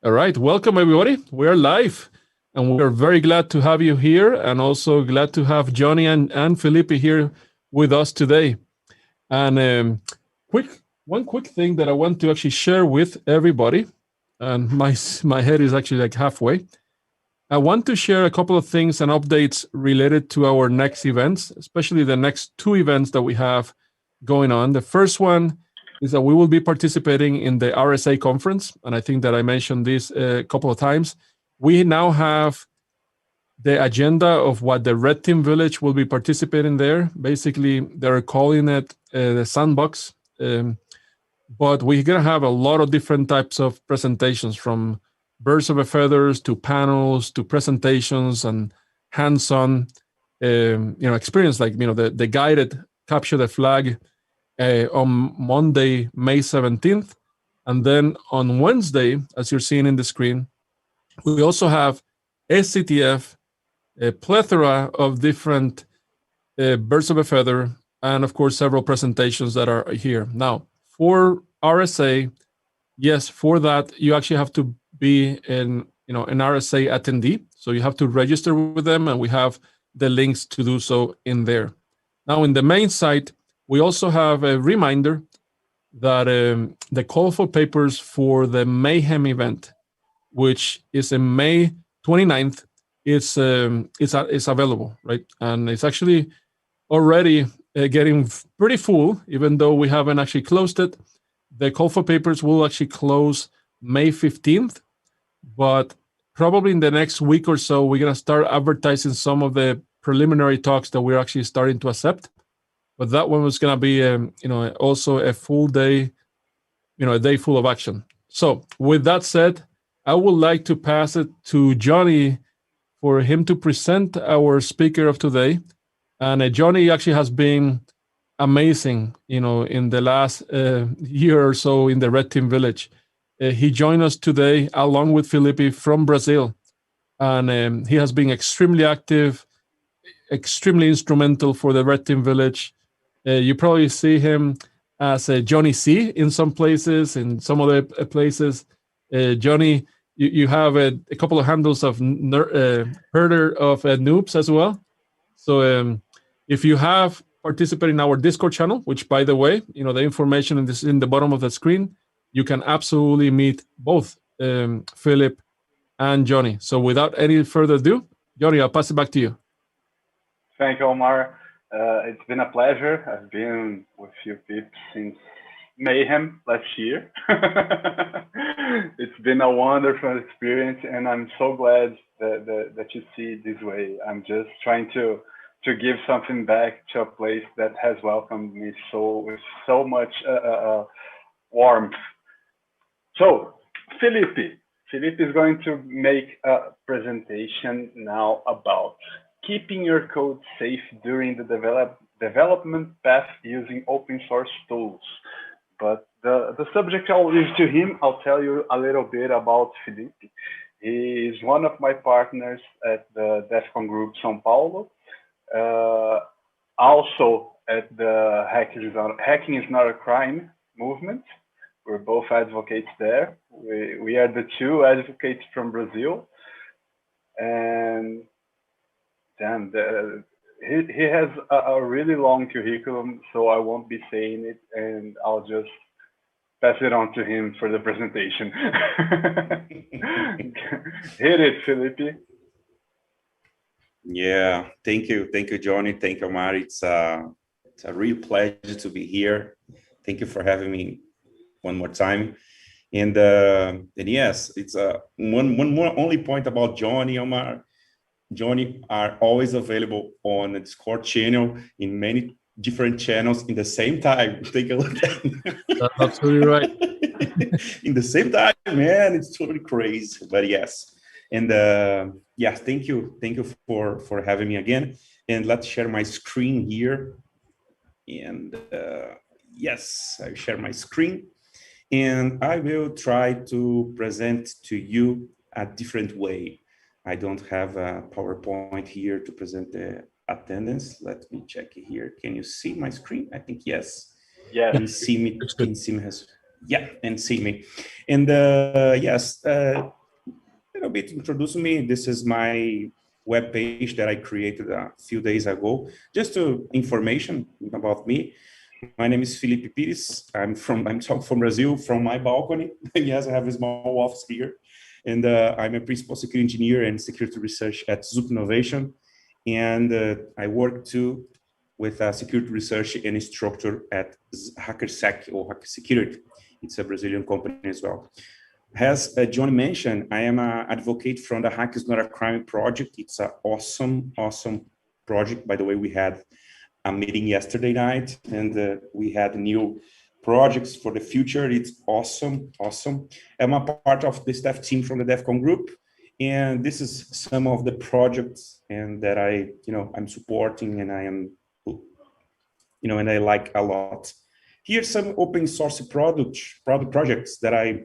All right, welcome everybody. We are live, and we are very glad to have you here, and also glad to have Johnny and Felipe here with us today. And quick, one quick thing that I want to actually share with everybody, and my head is actually like halfway. I want to share a couple of things and updates related to our next events, especially the next two events that we have going on. The first one is that we will be participating in the RSA conference, and I think that I mentioned this a couple of times. We now have the agenda of what the Red Team Village will be participating there. Basically, they're calling it the sandbox, but we're gonna have a lot of different types of presentations, from birds of a feathers to panels to presentations and hands-on, experience, like the guided capture the flag on Monday, May 17th. And then on Wednesday, as you're seeing in the screen, we also have SCTF, a plethora of different birds of a feather, and of course, several presentations that are here. Now, for RSA, yes, for that, you actually have to be an RSA attendee. So you have to register with them, and we have the links to do so in there. Now, in the main site, we also have a reminder that the call for papers for the Mayhem event, which is in May 29th, is available, right? And it's actually already getting pretty full, even though we haven't actually closed it. The call for papers will actually close May 15th, but probably in the next week or so, we're going to start advertising some of the preliminary talks that we're actually starting to accept. But that one was going to be, also a full day, a day full of action. So with that said, I would like to pass it to Johnny for him to present our speaker of today. And Johnny actually has been amazing, in the last year or so in the Red Team Village. He joined us today along with Felipe from Brazil. And he has been extremely active, extremely instrumental for the Red Team Village. You probably see him as Johnny C in some places, in some other places. Johnny, you have a couple of handles of herder of noobs as well. So if you have participated in our Discord channel, which, by the way, the information is in the bottom of the screen, you can absolutely meet both Philip and Johnny. So without any further ado, Johnny, I'll pass it back to you. Thank you, Omar. It's been a pleasure. I've been with you peeps since Mayhem last year. It's been a wonderful experience, and I'm so glad that you see it this way. I'm just trying to give something back to a place that has welcomed me with so much warmth. So, Felipe is going to make a presentation now about keeping your code safe during the development path using open source tools. But the subject I'll leave to him. I'll tell you a little bit about Felipe. He is one of my partners at the DEFCON group São Paulo. Also at the Hacking is Not a Crime movement. We're both advocates there. We are the two advocates from Brazil. And damn, he has a really long curriculum, so I won't be saying it, and I'll just pass it on to him for the presentation. Hit it, Felipe. Yeah, thank you, Johnny. Thank you, Omar. It's a real pleasure to be here. Thank you for having me one more time. And yes, it's one more only point about Johnny, Omar. Johnny are always available on the Discord channel, in many different channels in the same time. Take a look at it. That's absolutely right. In the same time, man, it's totally crazy. But yes, and yeah, thank you for having me again. And let's share my screen here. And yes, I share my screen, and I will try to present to you a different way. I don't have a PowerPoint here to present the attendance. Let me check here. Can you see my screen? I think yes. Yeah. Can you see me? Can you see me? Yeah, and see me. And yes, little bit introduce me. This is my web page that I created a few days ago. Just to information about me. My name is Felipe Pires. I'm talking from Brazil, from my balcony. Yes, I have a small office here. And I'm a principal security engineer and security research at Zoop Innovation. And I work too with security research and structure at HackerSec or Hacker Security. It's a Brazilian company as well. As John mentioned, I am an advocate from the Hack is Not a Crime project. It's an awesome project. By the way, we had a meeting yesterday night and we had new projects for the future. It's awesome. I'm a part of the staff team from the DEFCON group. And this is some of the projects and that I'm supporting and I am, and I like a lot. Here's some open source product projects that I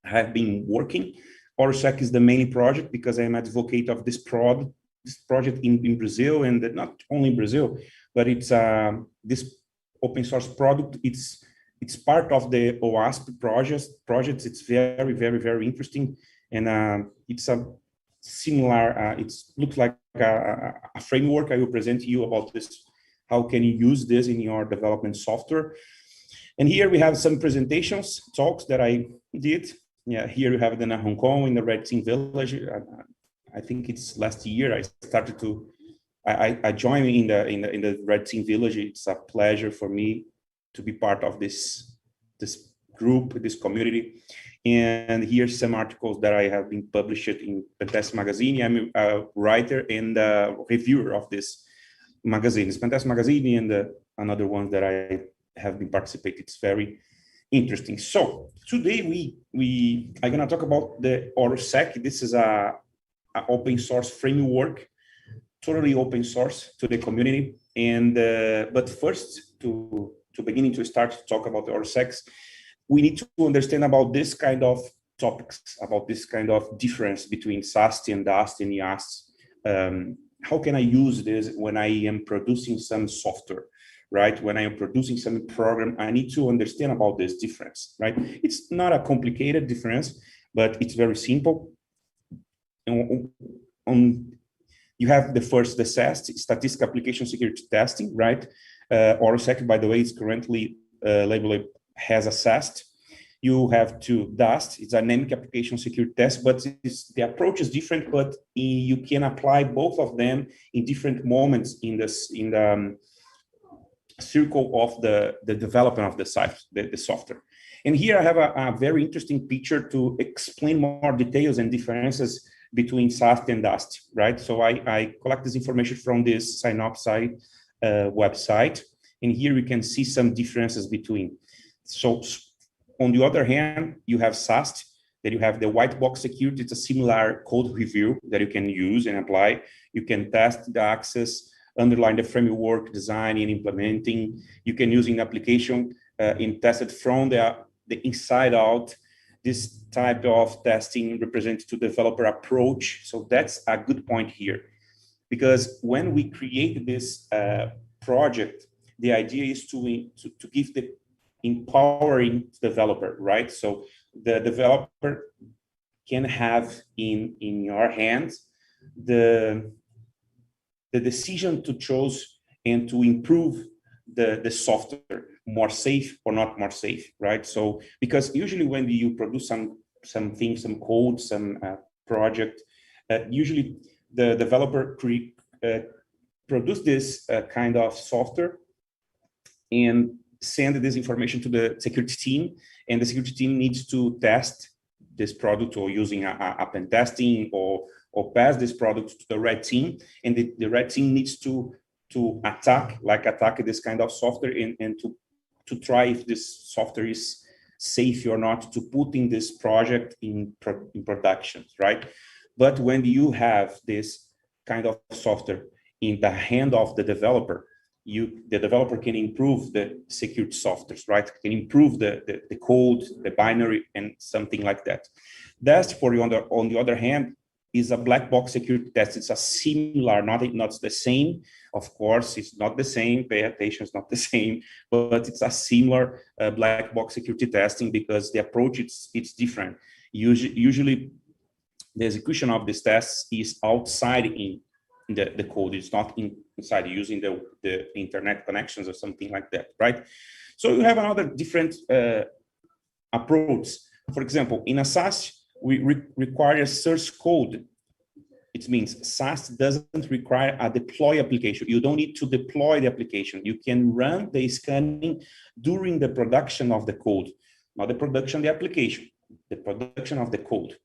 have been working. ORSEC is the main project because I'm an advocate of this project in Brazil, and not only in Brazil, but it's this open source product. It's part of the OASP project. It's very interesting, and it's a similar. It looks like a framework. I will present to you about this. How can you use this in your development software? And here we have some presentations, talks that I did. Yeah, here you have it in Hong Kong in the Red Team Village. I think it's last year I joined in the Red Team Village. It's a pleasure for me to be part of this group, this community. And here's some articles that I have been published in Pentest Magazine. I'm a writer and a reviewer of this magazine. It's Pentest Magazine and another one that I have been participating. It's very interesting. So today I'm gonna talk about the ORSEC. This is a open source framework, totally open source to the community. And but first, to beginning to start to talk about the ORSECs, we need to understand about this kind of topics, about this kind of difference between SAST and DAST and YAST. How can I use this when I am producing some software? Right? When I am producing some program, I need to understand about this difference, right? It's not a complicated difference, but it's very simple. You have the SAST, Statistical Application Security Testing, right? ORSEC, by the way, is currently labeled has a SAST. You have DAST, it's a dynamic application security test, but the approach is different, but you can apply both of them in different moments in the circle of the development of the software. And here I have a very interesting picture to explain more details and differences between SAST and DAST, right? So I collect this information from this Synopsite website, and here we can see some differences between. So on the other hand, you have SAST, that you have the white box security. It's a similar code review that you can use and apply. You can test the access, underline the framework, design and implementing. You can use in application and test it from the inside out. This type of testing represents to developer approach. So that's a good point here, because when we create this project, the idea is to give the empowering developer, right? So the developer can have in your hands the decision to choose and to improve the software, more safe or not more safe, right? So because usually when you produce something, some code, some project, usually the developer produce this kind of software and send this information to the security team, and the security team needs to test this product or using a pen testing or pass this product to the red team, and the red team needs to attack this kind of software and to try if this software is safe or not to put in this project in production, right? But when you have this kind of software in the hand of the developer, the developer can improve the security softwares, right? Can improve the code, the binary, and something like that. DAST, on the other hand, is a black box security test. It's a similar, not the same. Of course, it's not the same. Pay attention, it's not the same, but it's a similar black box security testing because the approach it's different. Usually, the execution of these tests is outside in the code. It's not inside using the internet connections or something like that, right? So you have another different approach. For example, in a SaaS, we require a source code. It means SaaS doesn't require a deploy application. You don't need to deploy the application. You can run the scanning during the production of the code, not the production of the application, the production of the code.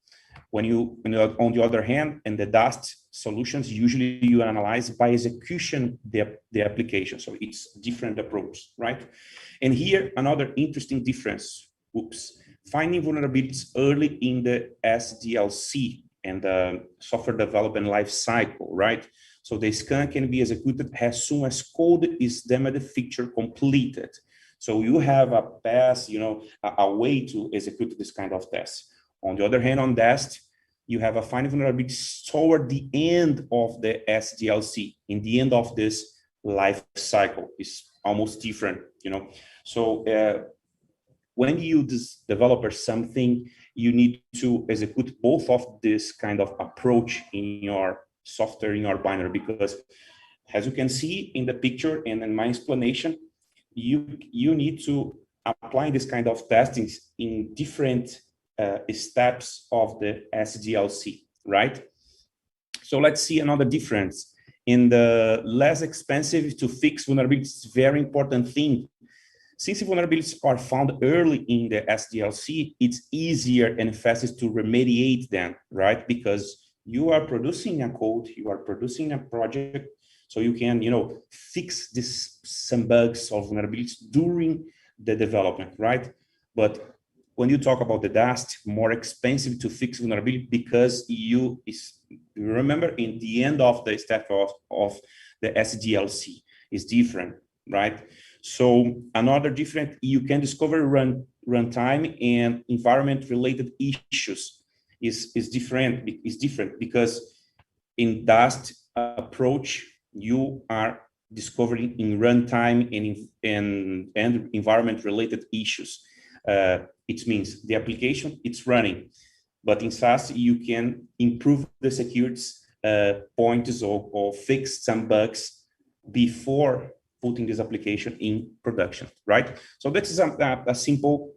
When you on the other hand, in the Dust solutions, usually you analyze by execution the application. So it's different approach, right? And here, another interesting difference, finding vulnerabilities early in the SDLC and the software development life cycle, right? So the scan can be executed as soon as code is demoed feature completed. So you have a pass, a way to execute this kind of test. On the other hand, on Dast, you have a finding vulnerabilities toward the end of the SDLC, in the end of this life cycle. Is almost different, So when you develop something, you need to execute both of this kind of approach in your software, in your binary, because as you can see in the picture and in my explanation, you need to apply this kind of testings in different steps of the SDLC, right? So let's see another difference. In the less expensive to fix vulnerabilities, very important thing. Since vulnerabilities are found early in the SDLC, it's easier and faster to remediate them, right? Because you are producing a code, you are producing a project, so you can, fix some bugs or vulnerabilities during the development, right? But when you talk about the Dast, more expensive to fix vulnerability because you remember in the end of the step of the SDLC is different, right? So another different, you can discover runtime and environment related issues is different because in Dast approach, you are discovering in runtime and environment related issues. It means the application, it's running, but in SaaS, you can improve the security points or fix some bugs before putting this application in production, right? So that is a simple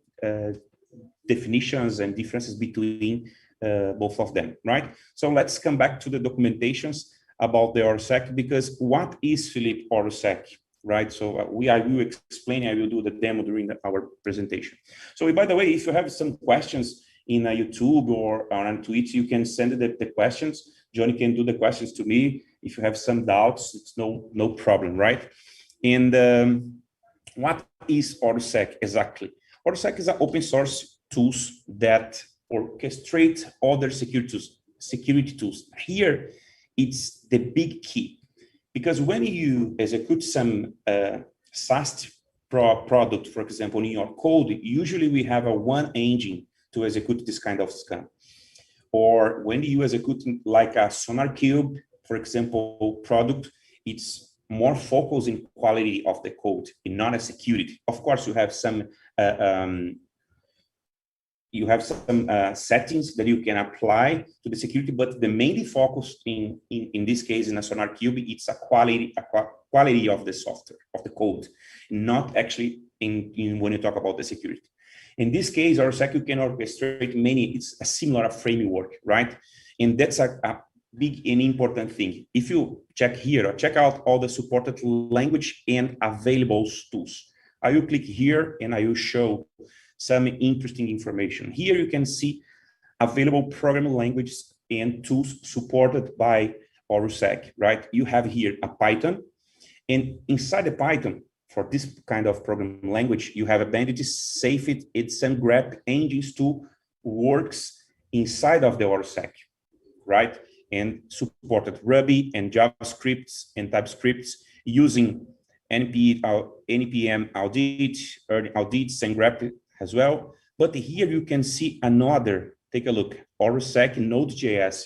definitions and differences between both of them, right? So let's come back to the documentations about the ORSEC, because what is Philippe ORSEC? Right, so I will explain. I will do the demo during our presentation. So, by the way, if you have some questions in YouTube or on Twitch, you can send the questions. Johnny can do the questions to me. If you have some doubts, it's no problem, right? And what is ORSEC exactly? ORSEC is an open source tools that orchestrate other security tools. Here, it's the big key. Because when you execute some SaaS product, for example, in your code, usually we have a one engine to execute this kind of scan. Or when you execute like a SonarQube, for example, product, it's more focused in quality of the code and not a security. Of course, you have some settings that you can apply to the security, but the mainly focus in this case in a SonarQube, it's a quality of the software, of the code, not actually in when you talk about the security. In this case, ORSEC, you can orchestrate many, it's a similar framework, right? And that's a big and important thing. If you check here, or check out all the supported language and available tools. I will click here and I will show some interesting information. Here you can see available programming languages and tools supported by ORSEC, right? You have here a Python, and inside the Python, for this kind of programming language, you have advantages, safe it's and grep engines to works inside of the ORSEC, right? And supported Ruby and JavaScripts and TypeScripts using NPM audits and grep as well. But here you can see another, take a look, ORSEC Node.js.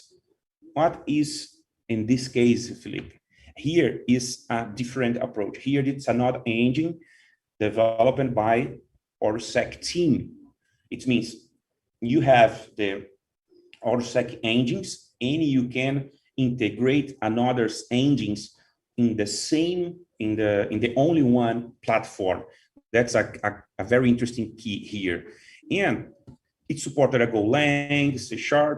What is, in this case, Philippe? Here is a different approach. Here it's another engine developed by ORSEC team. It means you have the ORSEC engines, and you can integrate another engines in the same, in the only one platform. That's a very interesting key here. And it supported a Golang, C#,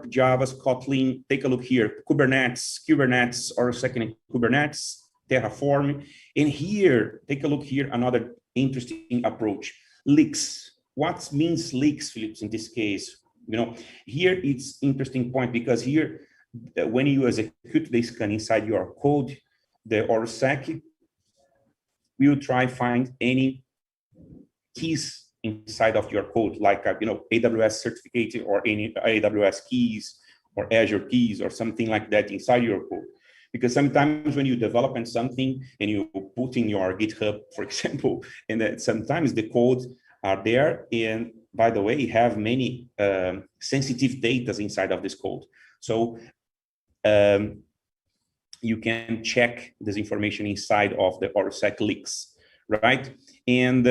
Java, Kotlin. Take a look here, Kubernetes, ORSEC and Kubernetes, Terraform. And here, take a look here, another interesting approach, leaks. What means leaks, Phillips, in this case? You know, here it's interesting point, because here, when you execute this scan inside your code, the ORSEC will try find any keys inside of your code, like AWS certificate or any AWS keys or Azure keys or something like that inside your code. Because sometimes when you develop something and you put in your GitHub, for example, and that sometimes the code are there, and by the way, have many sensitive data inside of this code. So you can check this information inside of the ORSEC leaks, right? And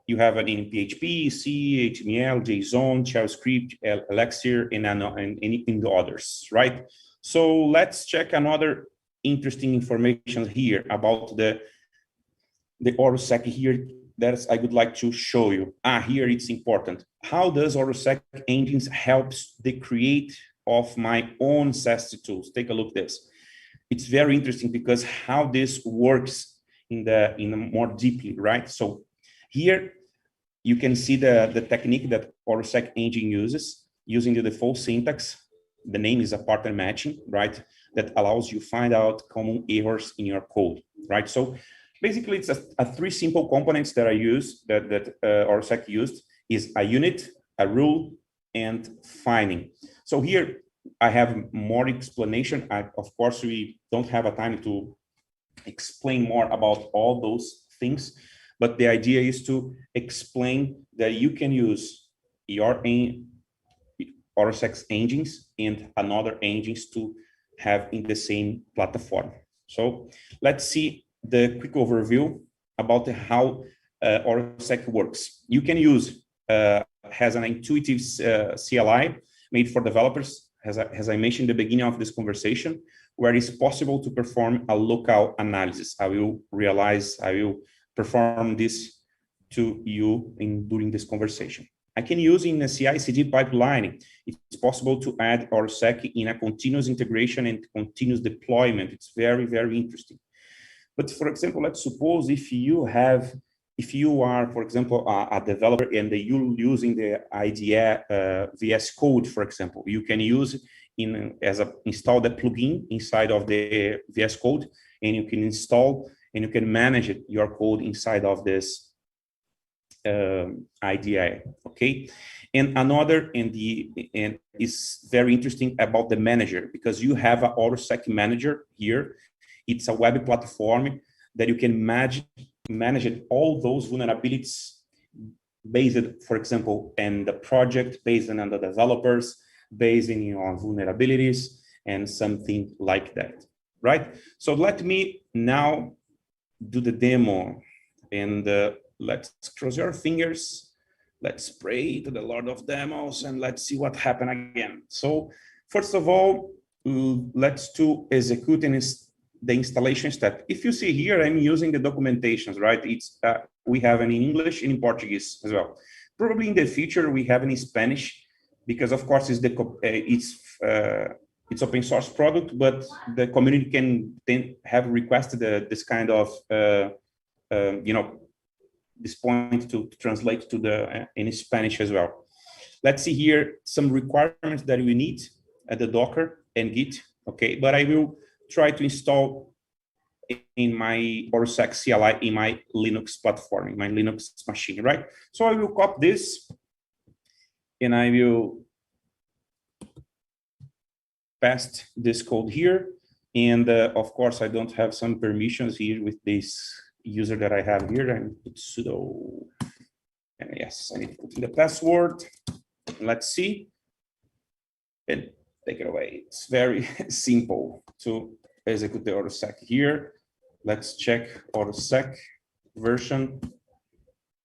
you have an in PHP, C, HTML, JSON, JavaScript, Elixir, and in the others, right? So let's check another interesting information here about the ORSEC here that I would like to show you. Here it's important. How does ORSEC engines helps the create of my own SAST tools? Take a look at this. It's very interesting because how this works in the more deeply, right? So here you can see the technique that ORSEC engine uses using the default syntax. The name is a pattern matching, right? That allows you find out common errors in your code, right? So basically it's a three simple components that I use, that ORSEC used, is a unit, a rule, and finding. So here I have more explanation. Of course, we don't have a time to explain more about all those things, but the idea is to explain that you can use your ORSEC engines and another engines to have in the same platform. So let's see the quick overview about how ORSEC works. You can use, has an intuitive CLI made for developers, as I mentioned at the beginning of this conversation, where it's possible to perform a local analysis. I will perform this to you during this conversation. I can use in a CI/CD pipeline. It's possible to add ORSEC in a continuous integration and continuous deployment. It's very, very interesting. But for example, let's suppose if you are, for example, a developer and you're using the IDEA VS Code, for example, you can use install the plugin inside of the VS Code, and you can install and you can manage your code inside of this IDEA. Okay, and another and is very interesting about the manager, because you have an ORSEC manager here. It's a web platform that you can manage all those vulnerabilities based, for example, in the project, based on the developers, based on vulnerabilities, and something like that, right? So let me now do the demo, and let's cross your fingers. Let's pray to the Lord of Demos, and let's see what happened again. So first of all, let's to execute the installation step. If you see here, I'm using the documentations, right? It's we have it in English and in Portuguese as well. Probably in the future we have it in Spanish, because of course it's open source product, but the community can then have requested this kind of this point to translate to the in Spanish as well. Let's see here some requirements that we need at the Docker and Git. Okay, but I will try to install in my ORSEC CLI in my Linux platform, in my Linux machine, right? So I will copy this and I will paste this code here. And of course, I don't have some permissions here with this user that I have here. And put sudo, and yes, I need to put in the password. Let's see, and take it away. It's very simple to execute the ORSEC here. Let's check ORSEC version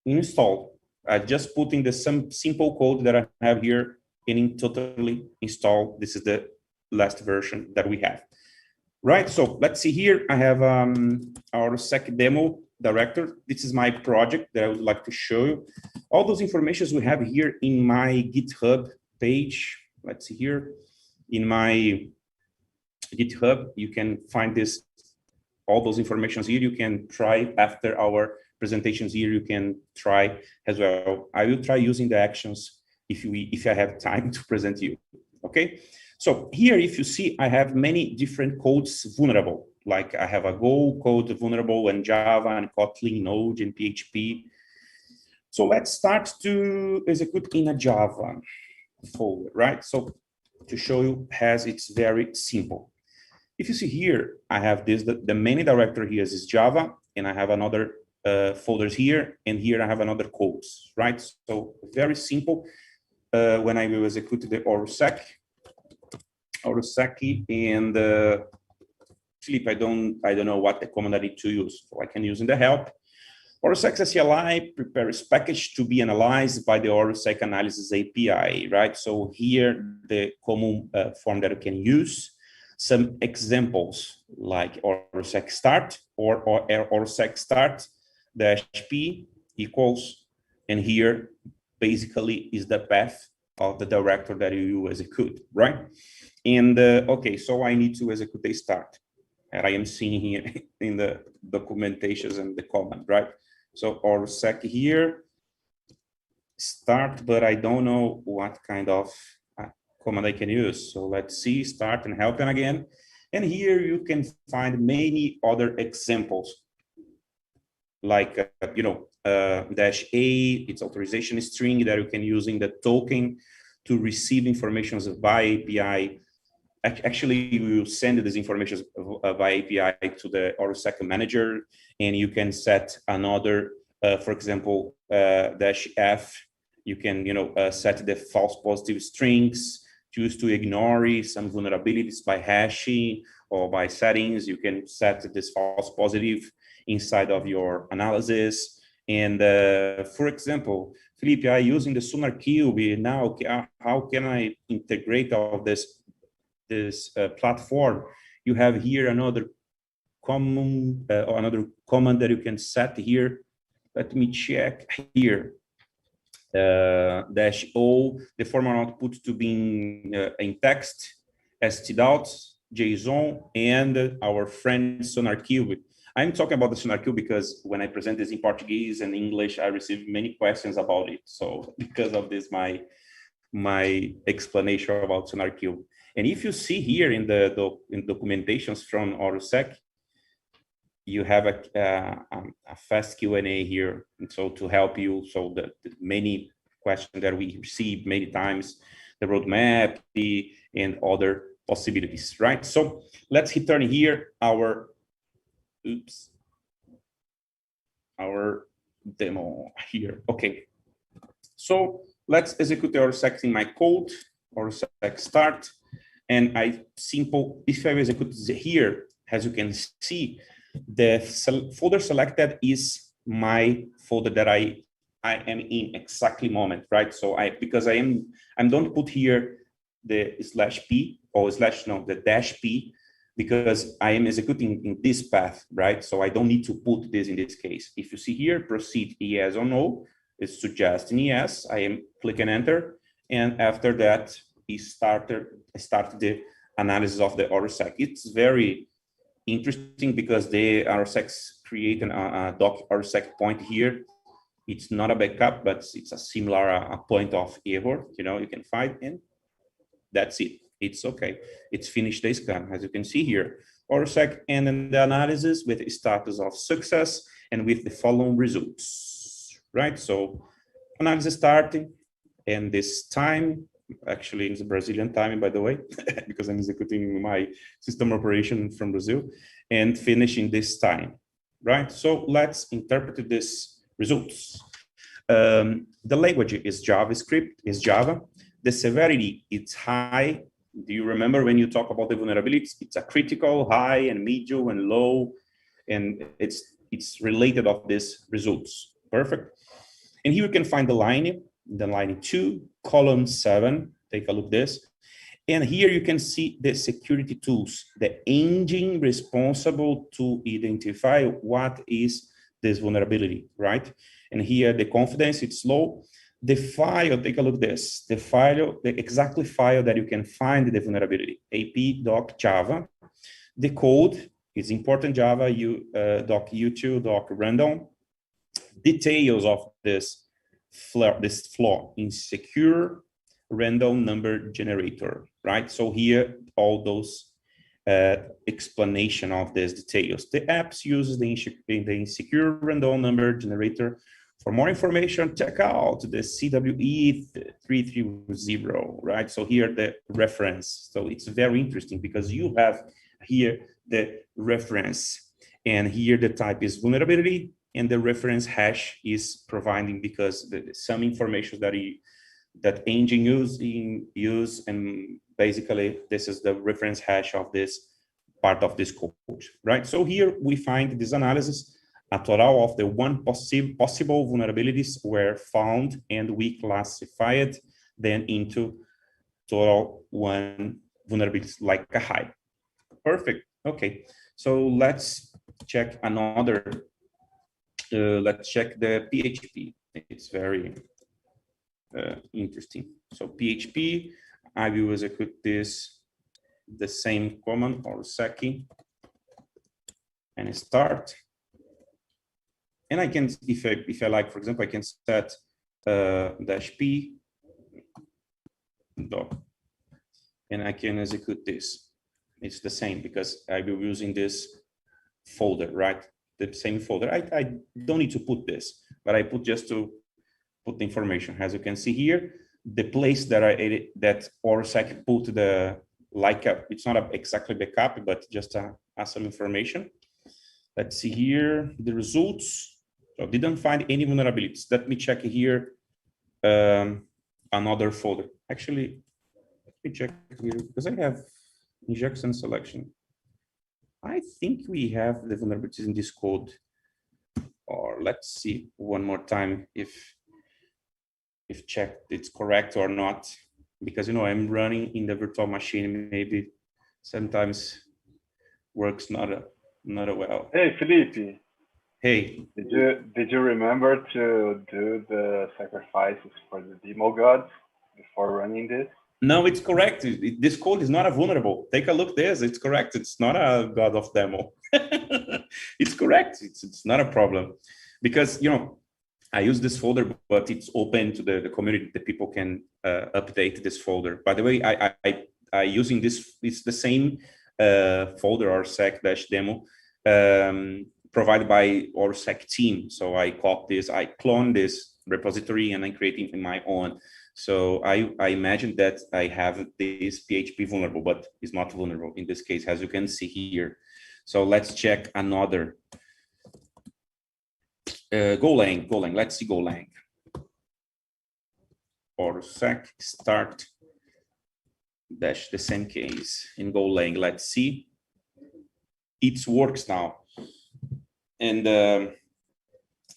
installed. I just put in some simple code that I have here and totally install. This is the last version that we have. Right, so let's see here. I have our sec demo director. This is my project that I would like to show you. All those informations we have here in my GitHub page. Let's see here. In my GitHub, you can find this, all those informations here. You can try after our presentations here. You can try as well. I will try using the actions if I have time to present you. Okay. So here, if you see, I have many different codes vulnerable. Like I have a Go code vulnerable and Java and Kotlin, Node and PHP. So let's start to execute in a Java folder, right? So to show you, it's very simple. If you see here, I have this, the main directory here is Java, and I have another folders here, and here I have another codes, right? So very simple. When I will execute the orsec, and Philippe, I don't know what the command I need to use, so I can use in the help. Orsec CLI prepares package to be analyzed by the Orsec analysis API, right? So here the common form that you can use. Some examples like orsec start or orsec start -p equals, and here basically is the path of the director that you execute, right? And okay, so I need to execute a start, and I am seeing here in the documentations and the command, right? So orsec here start, but I don't know what kind of command I can use. So let's see, start and help again. And here you can find many other examples, like -a, it's authorization string that you can use in the token to receive information via API. Actually, we will send this information via API to the orsec manager, and you can set another, for example, -f. You can set the false positive strings, choose to ignore some vulnerabilities by hashing or by settings. You can set this false positive inside of your analysis. And for example, Felipe, I using the SonarQube now. How can I integrate all this platform? You have here another command that you can set here. Let me check here. -o, the formal output to be in text, stdout, JSON, and our friend SonarQube. I'm talking about the SonarQube because when I present this in Portuguese and English, I receive many questions about it. So because of this, my explanation about SonarQube. And if you see here in the documentations from Orsec, you have a fast Q&A here, and so to help you. So the many questions that we receive many times, the roadmap, and other possibilities, right? So let's return here our demo here. Okay. So let's execute the orsec in my code, orsec start, and if I execute here, as you can see, the folder selected is my folder that I am in exactly moment, right? So because I don't put here the /p or the -p, because I am executing in this path, right? So I don't need to put this in this case. If you see here, proceed yes or no, it's suggesting yes. I am clicking enter, and after that, start the analysis of the orsec. It's very interesting because the orsecs create a doc orsec point here. It's not a backup, but it's a similar point of error. You can find, and that's it. It's okay. It's finished the scan, as you can see here. Orsec and then the analysis with status of success and with the following results, right? So analysis starting, and this time, actually it's Brazilian time, by the way, because I'm executing my system operation from Brazil, and finishing this time, right? So let's interpret this results. The language is JavaScript, is Java. The severity, it's high. Do you remember when you talk about the vulnerabilities? It's a critical, high, and medium, and low, and it's related of these results. Perfect. And here you can find the line 2, column 7, Take a look this. And here you can see the security tools, the engine responsible to identify what is this vulnerability, right? And here the confidence, it's low. The file, take a look at this, the file, the exactly file that you can find the vulnerability, ap.java. The code is important Java, doc u2, doc random. Details of this flaw in secure random number generator, right? So here, all those explanation of these details. The apps uses the insecure random number generator. For more information, check out the CWE 330, right? So here the reference. So it's very interesting because you have here the reference, and here the type is vulnerability, and the reference hash is providing because some information that engine use, and basically this is the reference hash of this part of this code, right? So here we find this analysis, a total of the possible vulnerabilities were found, and we classified them into total one vulnerabilities like a high. Perfect. Okay, so let's check another. Let's check the PHP. It's very interesting. So PHP, I will execute this, the same command or seki, and start. And I can, if I like, for example, I can set -p doc, and I can execute this. It's the same because I will be using this folder, right? The same folder. I don't need to put this, but I put just to put the information. As you can see here, the place that that ORSEC put the it's not exactly backup, but just some information. Let's see here the results. So didn't find any vulnerabilities. Let me check here another folder. Actually, let me check here because I have injection selection. I think we have the vulnerabilities in this code. Or let's see one more time if checked it's correct or not, because I'm running in the virtual machine. Maybe sometimes works not well. Hey, Felipe. Hey. Did you remember to do the sacrifices for the demo gods before running this? No, it's correct. This code is not a vulnerable. Take a look this. It's correct. It's not a god of demo. It's correct. It's not a problem because, I use this folder, but it's open to the community. The people can update this folder. By the way, I using this, it's the same folder or sec-demo provided by our sec team. So I copy this, I clone this repository, and I'm creating my own. So I imagine that I have this PHP vulnerable, but it's not vulnerable in this case, as you can see here. So let's check another. Golang. Let's see Golang. Or sec start dash the same case in Golang. Let's see. It works now. And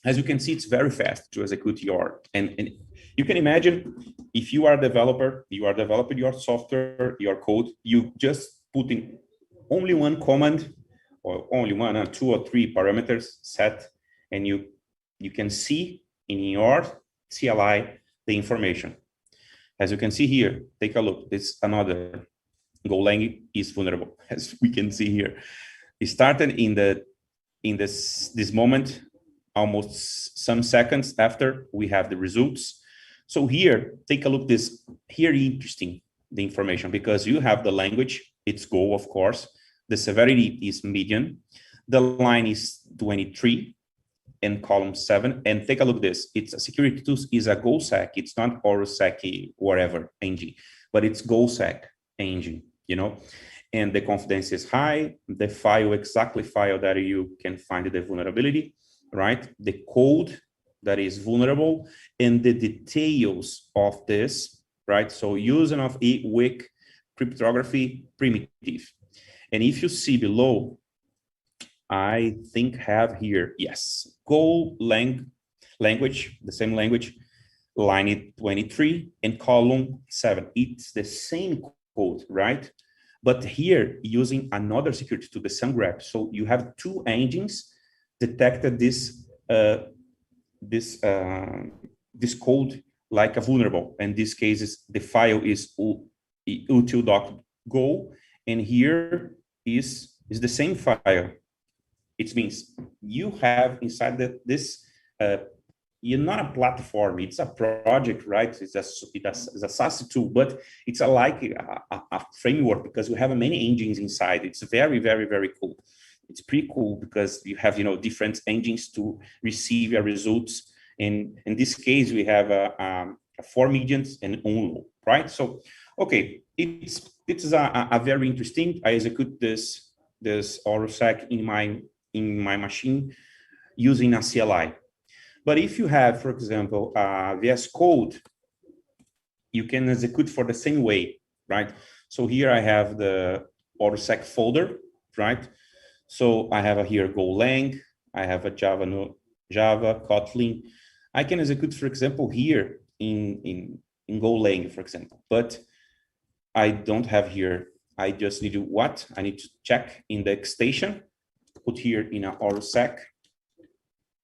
as you can see, it's very fast to execute your, and you can imagine if you are a developer, you are developing your software, your code, you just put in only one command or only one or two or three parameters set, and you can see in your CLI the information. As you can see here, take a look. This another Golang is vulnerable, as we can see here. It started in this moment, almost some seconds after we have the results. So here, take a look. This here interesting the information because you have the language. It's Go, of course. The severity is medium. The line is 23. And column 7, and take a look at this. It's a security tools is a GoSec. It's not ORSEC whatever engine, but it's GoSec engine, and the confidence is high. The exactly file that you can find the vulnerability, right? The code that is vulnerable and the details of this, right? So using of a weak cryptography primitive. And if you see below, I think have here, yes, Go language, the same language, line 23 and column 7. It's the same code, right? But here using another security to the sun graph. So you have two engines detected this this code like a vulnerable. In this case, the file is util.go, and here is the same file. It means you have inside this you're not a platform, it's a project, right? It's a SaaS tool, but it's like a framework because you have many engines inside. It's very, very, very cool. It's pretty cool because you have, different engines to receive your results. And in this case, we have a 4 medians and UNO, right? So, okay, it's a very interesting. I execute this ORSEC in my machine using a CLI. But if you have, for example, VS Code, you can execute for the same way, right? So here I have the ORSEC folder, right? So I have here Golang, I have a Java, Kotlin. I can execute, for example, here in Golang, for example, but I don't have here. I just need to what? I need to check index station, put here in a ORSEC,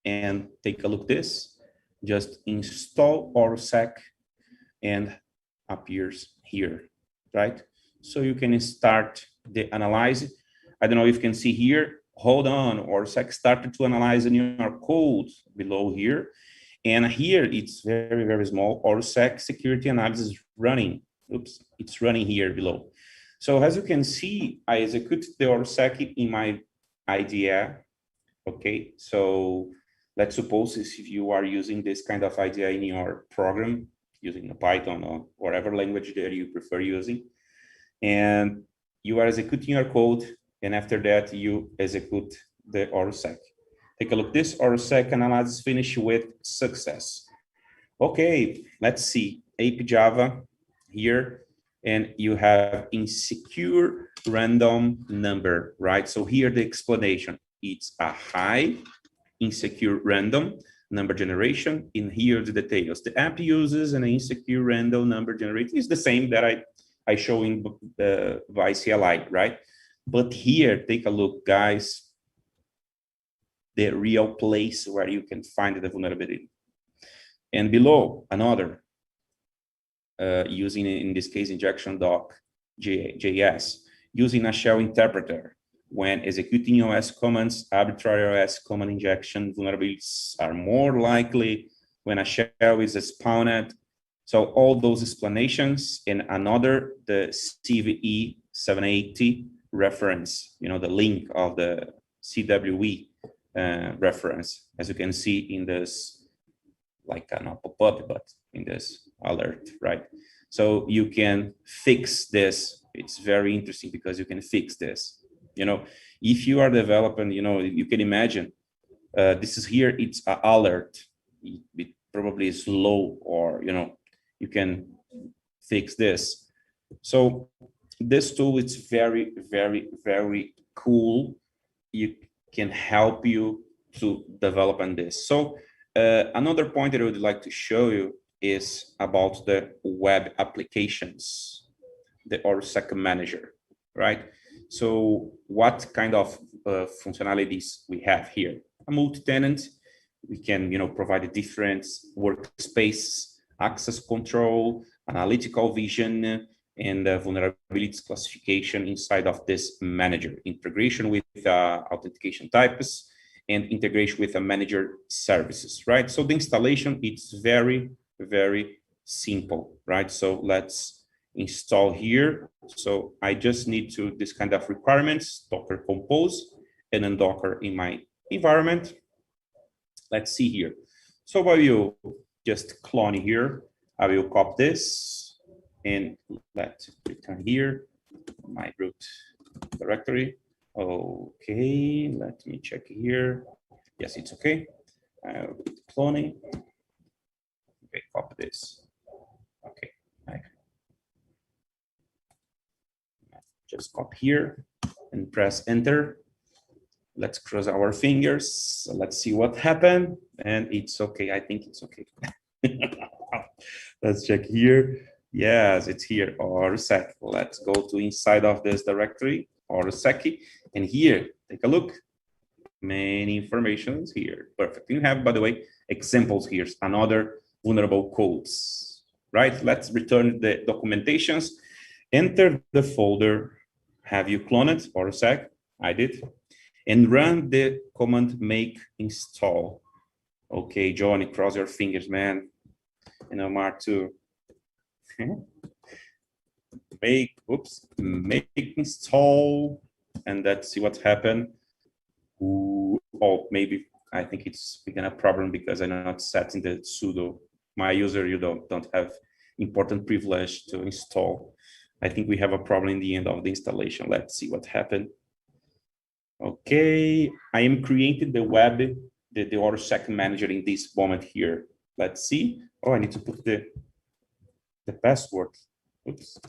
and take a look at this. Just install ORSEC and appears here, right? So you can start the analyze. I don't know if you can see here. Hold on, ORSEC started to analyze in your code below here. And here it's very, very small. ORSEC security analysis is running. Oops, it's running here below. So as you can see, I execute the ORSEC in my IDE. Okay, so let's suppose if you are using this kind of idea in your program, using a Python or whatever language that you prefer using, and you are executing your code, and after that you execute the ORSEC. Take a look. This ORSEC analysis finished with success. Okay, let's see. AP Java here, and you have insecure random number, right? So here the explanation. It's a high insecure random number generation. In here the details. The app uses an insecure random number generator. It's the same that I show in by CLI, right? But here, take a look, guys. The real place where you can find the vulnerability. And below, another, using, in this case, injection.js, using a shell interpreter. When executing OS commands, arbitrary OS command injection vulnerabilities are more likely when a shell is spawned. So all those explanations, and another, the CVE 780 reference, the link of the CWE reference, as you can see in this, like not pop-up, but in this alert, right? So you can fix this. It's very interesting because you can fix this. If you are developing, you can imagine this is here, it's an alert. It probably is low, or, you can fix this. So this tool is very, very, very cool. You can help you to develop on this. So another point that I would like to show you is about the web applications, the ORSEC manager, right? So what kind of functionalities we have here? A multi-tenant, we can provide different workspace, access control, analytical vision, and vulnerabilities classification inside of this manager, integration with authentication types, and integration with a manager services, right? So the installation, it's very, very simple, right? So let's install here. So I just need to this kind of requirements, Docker Compose, and then Docker in my environment. Let's see here. So I will just clone here. I will copy this and let's return here my root directory. Okay, let me check here. Yes, it's okay. Cloning. Okay, copy this. Okay, just copy here and press enter. Let's cross our fingers. Let's see what happened. And it's okay. I think it's okay. Let's check here. Yes, it's here, orsec. Let's go to inside of this directory, orsec, and here, take a look. Many informations here. Perfect. You have, by the way, examples here, another vulnerable codes, right? Let's return the documentations. Enter the folder. Have you cloned orsec? I did. And run the command make install. Okay, Johnny, cross your fingers, man. And Omar too. Make install, and let's see what happened. Ooh, oh, maybe I think we can have problem because I'm not setting the sudo. My user, you don't have important privilege to install. I think we have a problem in the end of the installation. Let's see what happened. Okay, I am creating the web, the orsec manager in this moment here. Let's see. Oh, I need to put the password. Oops.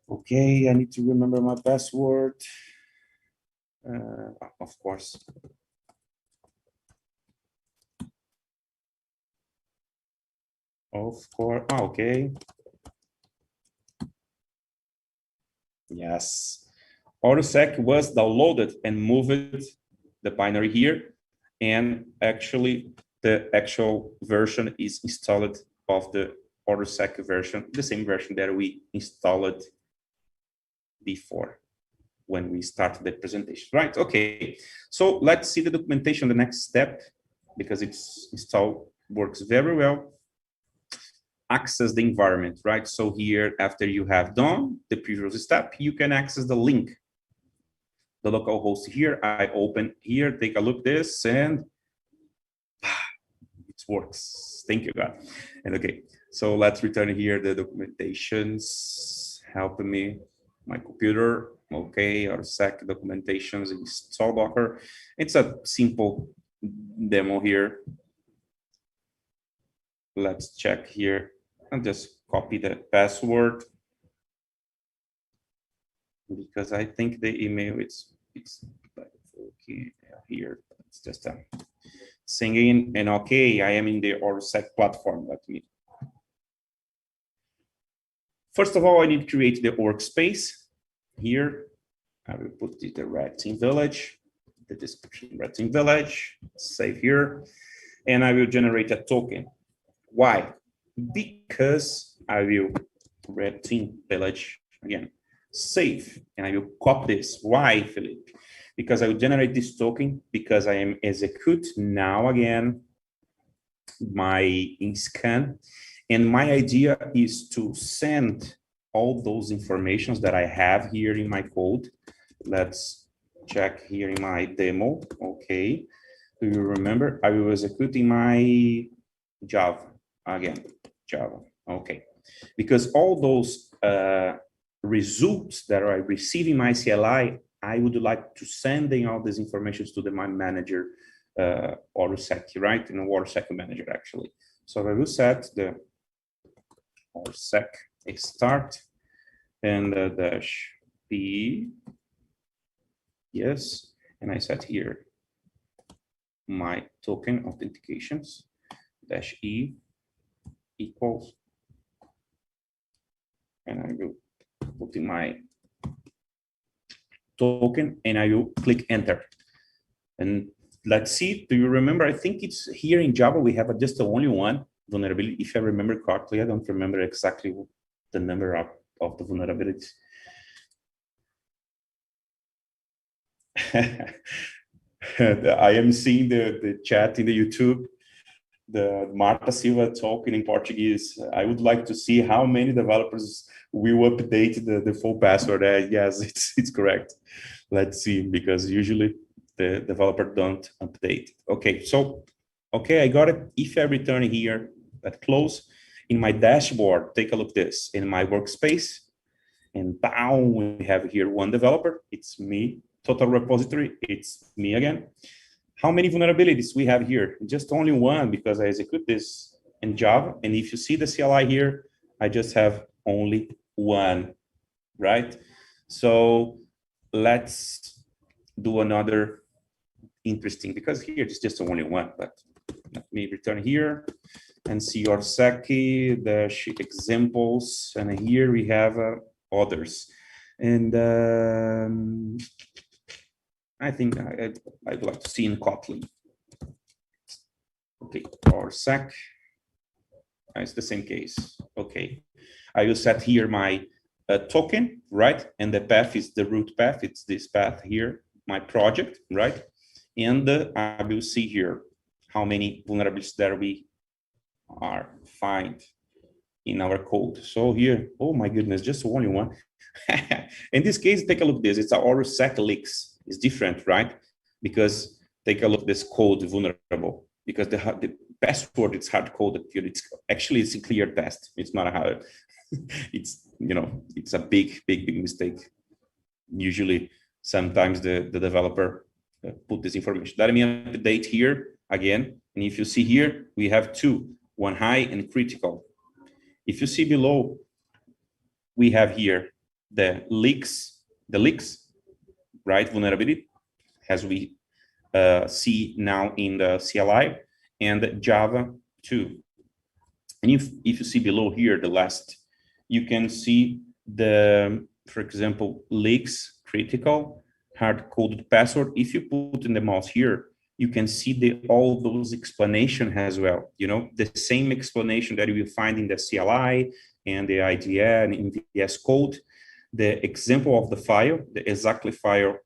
Okay, I need to remember my password. Of course. Of course. Oh, okay. Yes. orsec was downloaded and moved the binary here. And actually, the actual version is installed of the orsec version, the same version that we installed before when we started the presentation, right? Okay, so let's see the documentation, the next step, because it's installed, works very well. Access the environment, right? So here, after you have done the previous step, you can access the link. The local host here, I open here, take a look this, and it works. Thank you, God. And okay, so let's return here the documentations, helping me, my computer. Okay, orsec documentations, install Docker. It's a simple demo here. Let's check here and just copy the password because I think the email it's okay here. It's just a singing and okay, I am in the orsec platform. Let me. First of all, I need to create the workspace. Here, I will put the red team village, the description red team village, save here, and I will generate a token. Why? Because I will red team village again, save, and I will copy this. Why, Philippe? Because I will generate this token because I am execute now again my scan, and my idea is to send all those informations that I have here in my code. Let's check here in my demo. Okay, do you remember? I will execute in my Java again, Java. Okay, because all those results that I receive in my CLI, I would like to send in all these informations to my manager orsec, right? In a orsec manager, actually. So I will set the orsec start and dash p, yes, and I set here my token authentications dash e equals, and I will put in my token and I will click enter. And let's see, do you remember? I think it's here in Java, we have just only one vulnerability. If I remember correctly, I don't remember exactly the number of the vulnerabilities. I am seeing the chat in the YouTube, the Marta Silva talking in Portuguese. I would like to see how many developers will update the full password. Yes, it's correct. Let's see, because usually the developer don't update. Okay, so, okay, I got it. If I return here, at close, in my dashboard, take a look at this, in my workspace, and bam, we have here one developer, it's me, total repository, it's me again. How many vulnerabilities we have here? Just only one, because I execute this in Java, and if you see the CLI here, I just have only one, right? So let's do another interesting, because here it's just only one, but let me return here. and see your Seki, the examples, and here we have others. And I think I'd like to see in Kotlin. Okay, or Sec, it's the same case. Okay, I will set here my token, right? And the path is the root path. It's this path here, my project, right? And I will see here how many vulnerabilities that we are find in our code. So here, oh my goodness, just only one. In this case, take a look at this. It's our sec leaks. It's different, right? Because take a look at this code vulnerable. Because the password it's hard coded. It's a clear test. It's not a hard. It's it's a big mistake. Usually, sometimes the developer put this information. Let me update here again. And if you see here, we have two, one high and critical. If you see below, we have here the leaks, right? Vulnerability, as we see now in the CLI, and Java 2. And if you see below here, the last, you can see the, for example, leaks, critical, hard-coded password. If you put in the mouse here, you can see all those explanation as well. The same explanation that you will find in the CLI and the IDE and in VS Code. The example of the file, the exactly file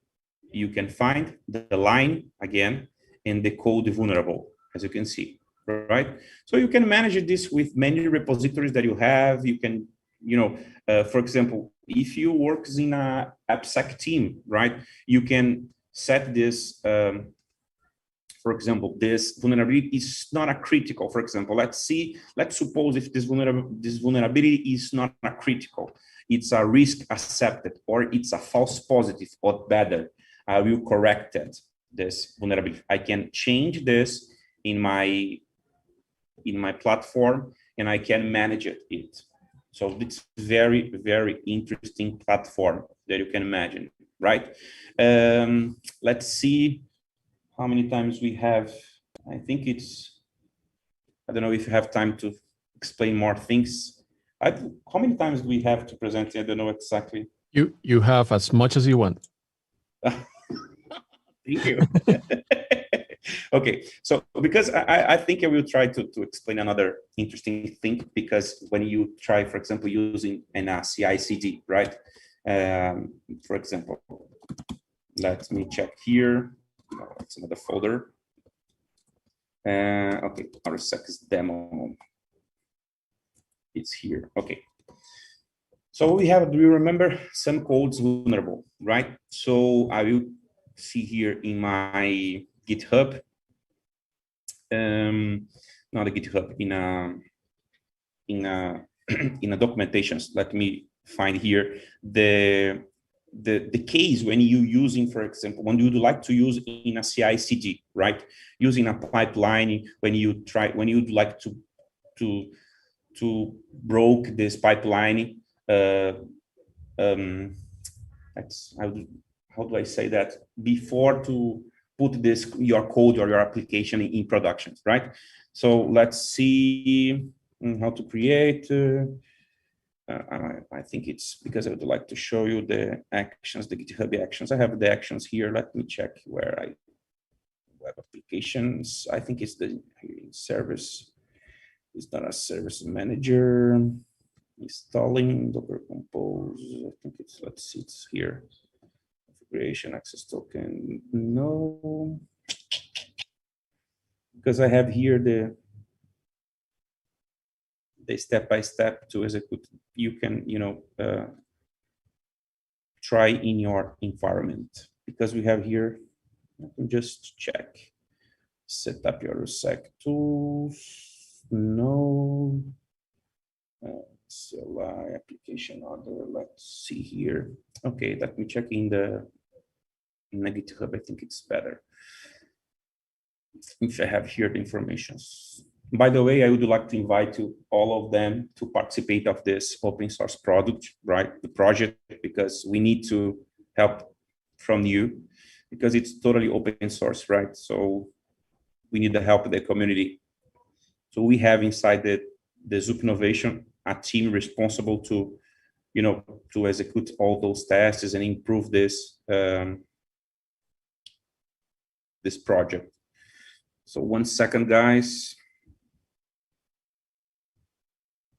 you can find, the line again, and the code vulnerable, as you can see, right? So you can manage this with many repositories that you have. You can, for example, if you work in a AppSec team, right? You can set this, for example, this vulnerability is not a critical. For example, let's suppose if this vulnerability is not a critical, it's a risk accepted, or it's a false positive, or better, I will correct it, this vulnerability. I can change this in my platform, and I can manage it. So it's very, very interesting platform that you can imagine, right? Let's see how many times we have. I think I don't know if you have time to explain more things. How many times do we have to present? I don't know exactly. You have as much as you want. Thank you. Okay, so because I think I will try to explain another interesting thing, because when you try, for example, using an CI/CD, right? For example, let me check here. Oh, it's another folder. Okay, our sec is demo. It's here. Okay. So we have, do you remember, some codes vulnerable, right? So I will see here in my GitHub, not a GitHub, in a documentations. Let me find here the case when you using, for example, when you would like to use in a CI/CD, right? Using a pipeline, when you'd like to broke this pipeline. How do I say that? Before to put your code or your application in production, right? So let's see how to create. I think it's because I would like to show you the actions, the GitHub actions. I have the actions here. Let me check where web applications. I think it's the service. It's not a service manager. Installing Docker Compose. I think let's see, it's here. Configuration access token. No. Because I have here the step-by-step to execute. You can, try in your environment, because we have here, I can just check, set up your sec tools. No. CLI application order. Let's see here. Okay, let me check in the GitHub. I think it's better if I have here the information. By the way, I would like to invite all of them to participate of this open source product, right? The project, because we need to help from you, because it's totally open source, right? So we need the help of the community So we have inside the Zoop Innovation a team responsible to, to execute all those tests and improve this this project. So 1 second, guys,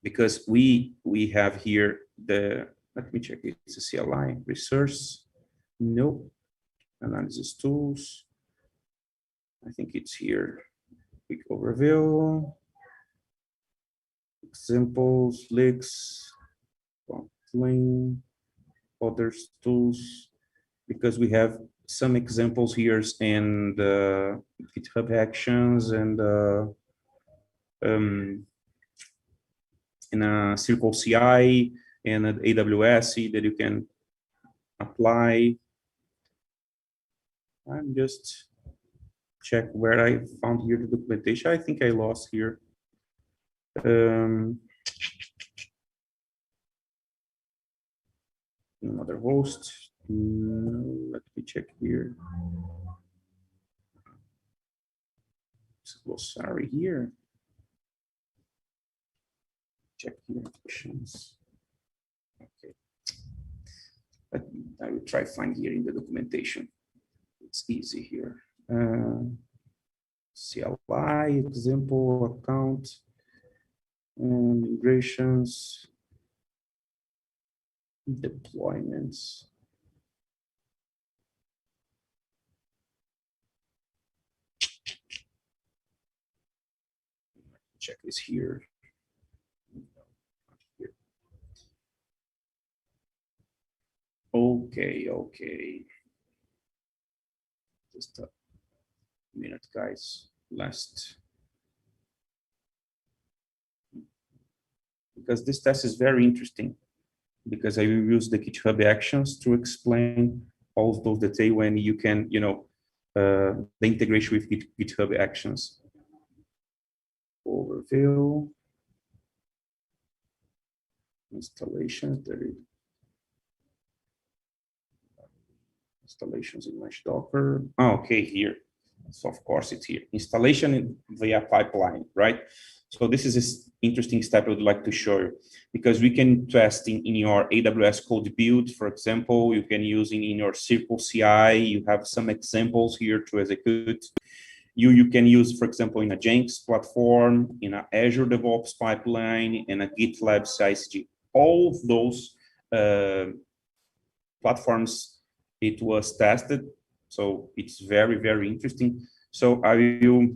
because we have here let me check, it's a CLI resource. Nope. Analysis tools. I think it's here. Quick overview. Examples, leaks, complaint, other tools, because we have some examples here and GitHub Actions and in a Circle CI and an AWS that you can apply. I'm just check where I found here the documentation. I think I lost here. Another host. Let me check here. Glossary here. Check here. Okay. But I will try to find here in the documentation. It's easy here. CLI example account and migrations, deployments. Check this here. Okay. Just a minute, guys. Because this test is very interesting, because I will use the GitHub Actions to explain all those details when you can, the integration with GitHub Actions. Overview. Installations. Installations in my Docker. Oh, okay, here. So of course it's here. Installation via pipeline, right? So this is an interesting step I would like to show you, because we can test in your AWS code build, for example. You can use in your Circle CI. You have some examples here to execute. You can use, for example, in a Jenkins platform, in an Azure DevOps pipeline, and a GitLab CI/CD. All of those platforms, it was tested. So it's very, very interesting. So I will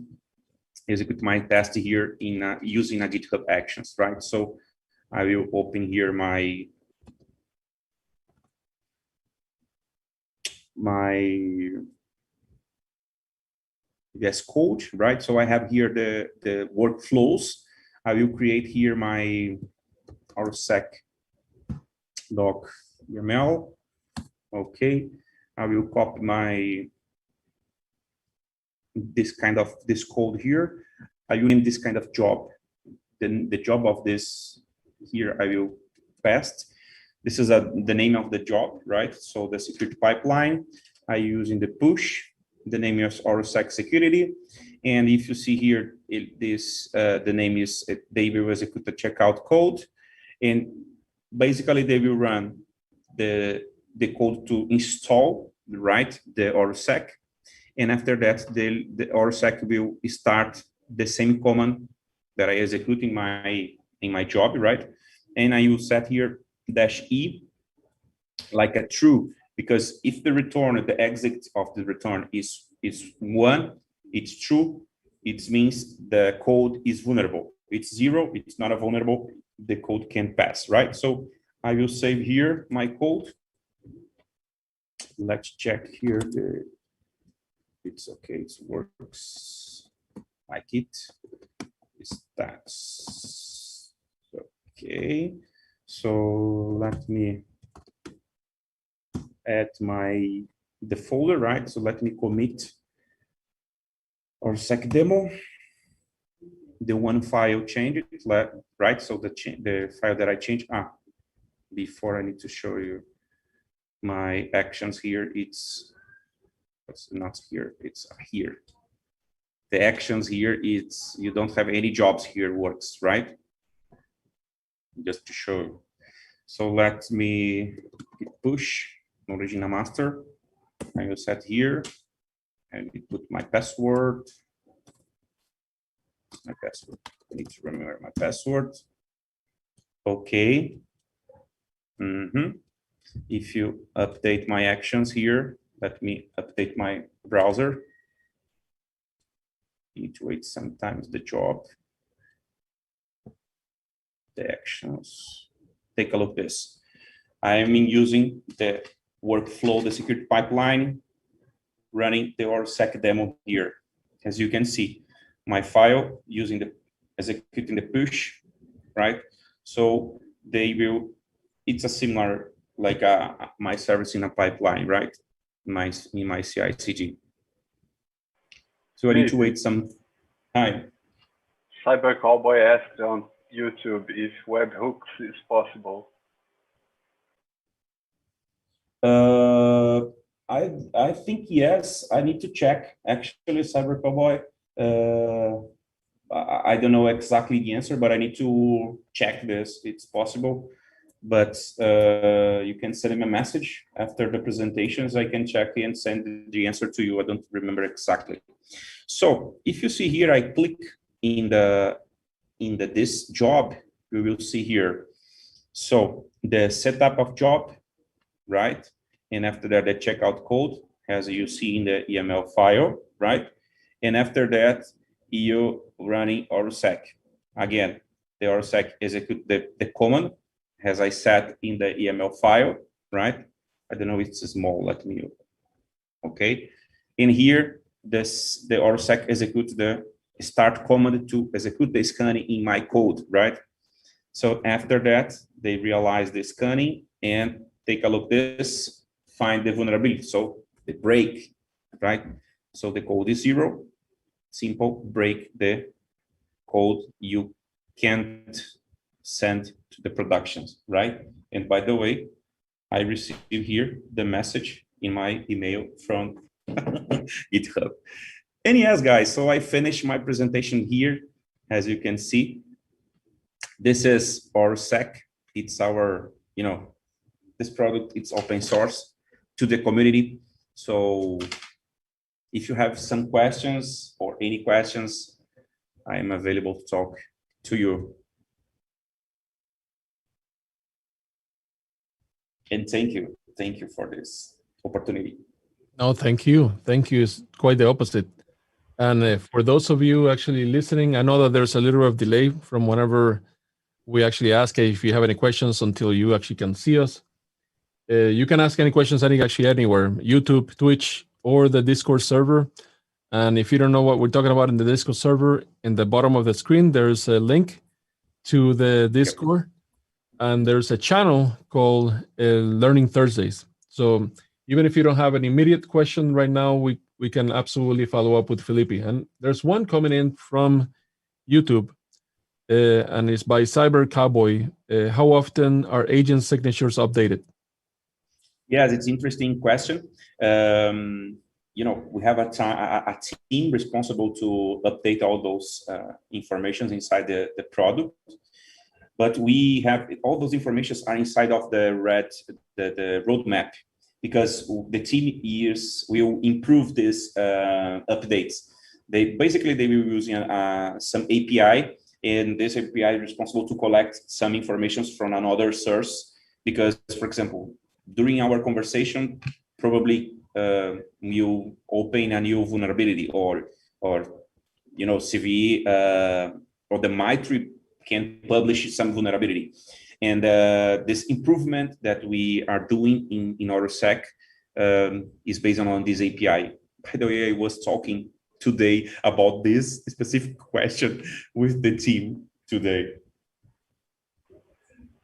execute my test here in using a GitHub Actions, right? So I will open here my VS Code, right? So I have here the workflows. I will create here my RSec doc YAML. Okay, I will copy this code here. I will name this kind of job. Then the job of this here I will paste. This is the name of the job, right? So the security pipeline I use in the push. The name is RSec security, and if you see here, the name is they will execute the checkout code, and basically they will run the code to install, right, the RSec, and after that the RSec will start the same command that I execute in my job, right, and I will set here -e like a true, because if the exit of the return is 1, it's true, it means the code is vulnerable. It's 0, it's not a vulnerable, the code can pass, right? So I will save here my code. Let's check here. It's okay, it works like it. That's okay. So let me add the folder, right? So let me commit RSec demo. The one file changed, right? So the file that I changed. Before I need to show you my actions here. It's not here. It's here. the actions here, it's you don't have any jobs here works, right? Just to show you. So let me push Origina master. I will set here and put my password. I need to remember my password. Okay. If you update my actions here, let me update my browser. Need to wait sometimes the job. The actions. Take a look at this. I am using the workflow, the security pipeline, running the ORSEC demo here. As you can see, my file using the executing the push, right? So they will, it's a similar like my service in a pipeline, right? In my CI/CD. So I need to wait some time. Cyber Cowboy asked on YouTube if webhooks is possible. I think yes. I need to check. Actually, Cyber Cowboy. I don't know exactly the answer, but I need to check this. It's possible, but you can send him a message after the presentations. I can check and send the answer to you. I don't remember exactly. So if you see here, I click in this job, you will see here. So the setup of job, right? And after that, the checkout code, as you see in the YAML file, right? And after that, you running ORSEC. Again, the ORSEC execute the command, as I said in the YAML file, right? I don't know if it's small, let me, okay. In here, the ORSEC executes the start command to execute the scanning in my code, right? So after that, they realize the scanning and take a look at this, find the vulnerability. So the break, right? So the code is 0, simple, break the code you can't send to the productions, right? And by the way, I receive here the message in my email from GitHub. And yes, guys, so I finished my presentation here. As you can see, this is ORSEC. It's our, this product, it's open source to the community. So if you have some questions or any questions, I am available to talk to you. And thank you. Thank you for this opportunity. No, thank you. Thank you. It's quite the opposite. And for those of you actually listening, I know that there's a little bit of delay from whenever we actually ask if you have any questions until you actually can see us. You can ask any questions actually anywhere, YouTube, Twitch, or the Discord server. And if you don't know what we're talking about in the Discord server, in the bottom of the screen, there's a link to the Discord. And there's a channel called Learning Thursdays. So even if you don't have an immediate question right now, we can absolutely follow up with Felipe. And there's one coming in from YouTube, and it's by Cyber Cowboy. How often are agent signatures updated? Yes, it's an interesting question. We have a team responsible to update all those informations inside the product. But we have all those informations are inside of the roadmap, because the team will improve these updates. They will be using some API, and this API is responsible to collect some information from another source. Because, for example, during our conversation, probably you open a new vulnerability, or CVE or the MITRE can publish some vulnerability. And this improvement that we are doing in ORSEC is based on this API. By the way, I was talking today about this specific question with the team today.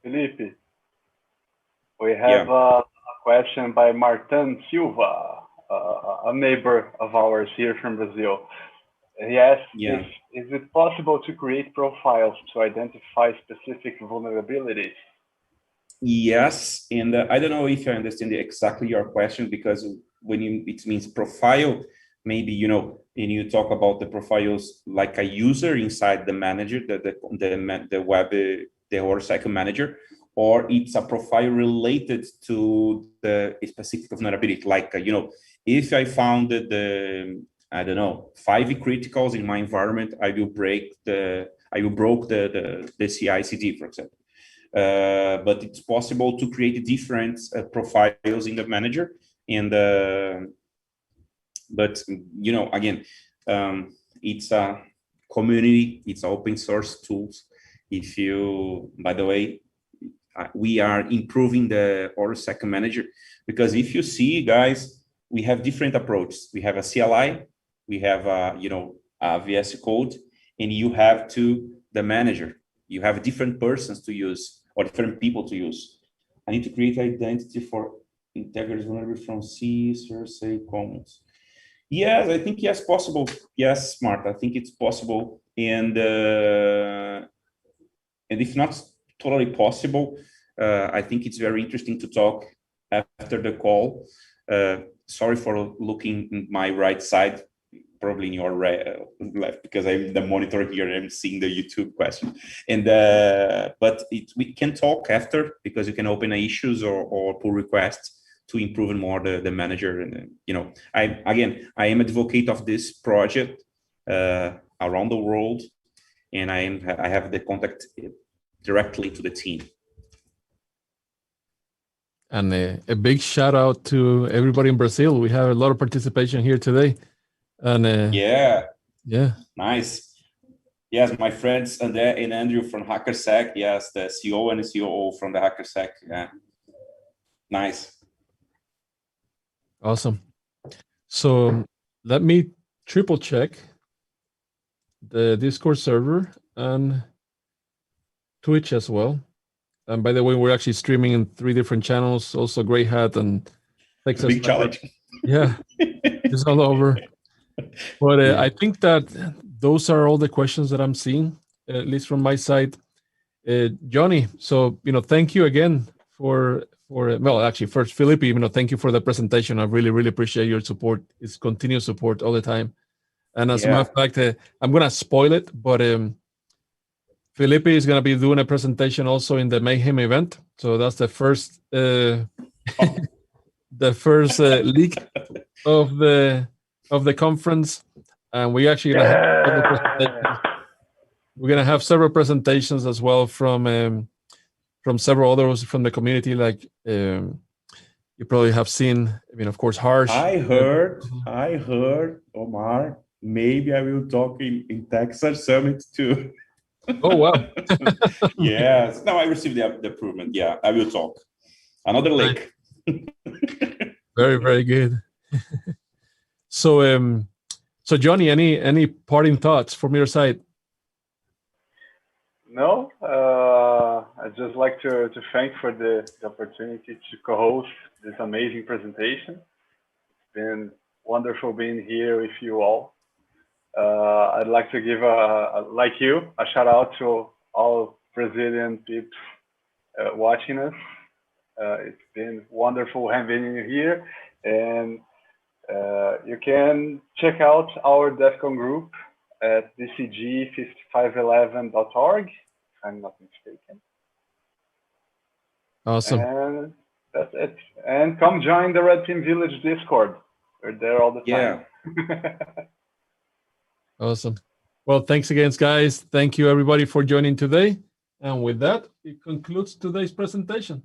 Felipe, we have a question by Martin Silva, a neighbor of ours here from Brazil. He asked, is it possible to create profiles to identify specific vulnerabilities? Yes, and I don't know if I understand exactly your question, because when it means profile, maybe, and you talk about the profiles like a user inside the manager, the web, the order cycle manager, or it's a profile related to the specific vulnerability. Like, if I found I don't know, 5 criticals in my environment, I will broke the CI/CD, for example. But it's possible to create different profiles in the manager, and but again, it's a community, it's open source tools. By the way, we are improving the order cycle manager, because if you see, guys, we have different approaches. We have a CLI, we have a VS Code, and you have the manager. You have different persons to use, or different people to use. I need to create identity for integrity vulnerability from C, source, say, comments. Yes, I think yes, possible. Yes, Smart. I think it's possible, and if not totally possible, I think it's very interesting to talk after the call. Sorry for looking in my right side, probably in your left, because I'm the monitor here and I'm seeing the YouTube question. And but we can talk after, because you can open issues or pull requests to improve more the manager. And I am advocate of this project around the world, and I have the contact directly to the team. And a big shout out to everybody in Brazil. We have a lot of participation here today. And yeah, nice. Yes, my friends André and Andrew from HackerSec. Yes, the CEO and the COO from the HackerSec. Yeah, nice. Awesome. So let me triple check the Discord server and Twitch as well. And by the way, we're actually streaming in 3 different channels, also Grayhat and Texas. Big challenge. Yeah, it's all over. But I think that those are all the questions that I'm seeing, at least from my side. Johnny, so, thank you again for well, actually, first, Felipe, thank you for the presentation. I really, really appreciate your support. It's continuous support all the time. And as a matter of fact, I'm going to spoil it, but Felipe is going to be doing a presentation also in the Mayhem event. So that's the first the first leak of the conference. And we actually going to have several presentations as well from several others from the community, like you probably have seen. Of course, Harsh. I heard, Omar. Maybe I will talk in Texas Summit too. Oh wow! Yes. No, I received the approval. Yeah, I will talk. Another link. Very, very good. So, Johnny, any parting thoughts from your side? No, I'd just like to thank for the opportunity to co-host this amazing presentation. It's been wonderful being here with you all. I'd like to give like you, a shout out to all Brazilian people watching us. It's been wonderful having you here, and you can check out our DEF CON group at dcg5511.org, if I'm not mistaken. Awesome. And that's it. And come join the Red Team Village Discord. We're there all the time. Yeah. Awesome. Well, thanks again, guys. Thank you, everybody, for joining today. And with that, it concludes today's presentation.